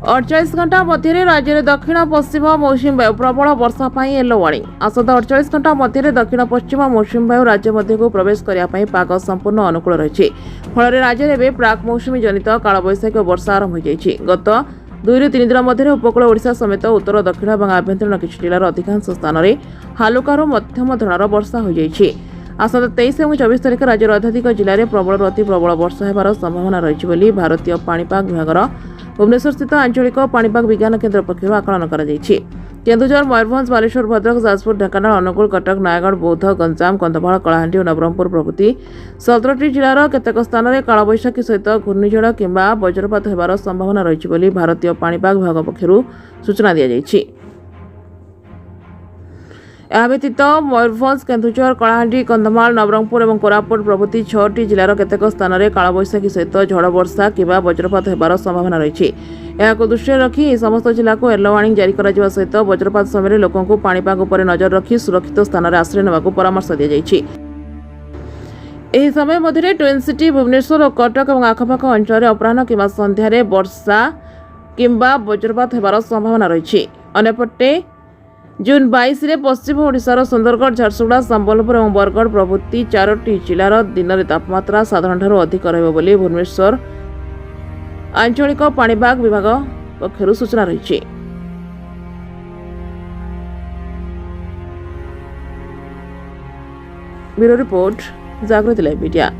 48 घंटा मध्य राज्य में दक्षिण पश्चिम मौसुमी वायु प्रबल वर्षा येलो वार्निंग। आसंता 48 घंटा मध्य दक्षिण पश्चिम मौसुमी वायु राज्य मध्य को प्रवेश करने पाग संपूर्ण अनुकूल रही। फल राज्य में प्राक मौसुमी जनित कालबैशाखी वर्षा आरंभ हो गत 2 ରୁ 3 दिन मध्य उपकूल ओडिशा समेत उत्तर दक्षिण और आभ्यंतरीण किसी जिलार अधिकांश स्थान में हालुकार मध्यम धरणर वर्षा हो जाएगी। आसंता 23 और 24 तारिख राज्यर अधाधिक जिले में प्रबल अति प्रबल वर्षा होबार संभावना रही भारतीय पाणीपाग विभाग भुवनेश्वर स्थित आंचलिक पाणीपाग विज्ञान केन्द्र पक्षर आकलन कर केन्दुझर मयूरभंज बालेश्वर भद्रक जाजपुर ढेंकानाल अनुगुल कटक नयागढ़ बौद्ध गंजाम कंधमाल कलाहांडी और नवरंगपुर प्रभृति 17टी जिलार केतेक स्थान में कालबैशाखी सहित घूर्णिझड़ किंबा वज्रपात होबार संभावना रही भारतीय पाणीपाग विभाग पक्षर सूचना दी जाएगी। यह व्यतीत मयूरभंज केन्दुझर कलाहांडी कंधमाल नवरंगपुर और कोरापुट प्रभृति 6टी जिलार केतेक स्थान में कालबैशाखी सहित झड़ वर्षा किंबा वज्रपात होबार संभावना रही। यह दृष्टि रखी समस्त जिला को येलो वार्निंग जारी करा सहित वज्रपात समय लोकों को पाणीपाग उपर नजर रखी सुरक्षित स्थान में आश्रय नेबाकू परामर्श दी जाइछि। एही समय मध्य ट्विन सिटी भुवनेश्वर और कटक और आखपाख अंचल अपराह्न किंबा संध्यारे वर्षा किंबा वज्रपात होबार संभावना रही। अन्यपटे जून 22 रे पश्चिम ओडिशार सुंदरगढ़ झारसुगुड़ा संबलपुर और बरगढ़ प्रभृति 4टी जिलार दिन में तापमात्रा साधारण अधिक रही भुवनेश्वर आंचलिक पाणीपाग विभाग पक्षर सूचना रही। ब्यूरो रिपोर्ट जागृति लाइव मीडिया।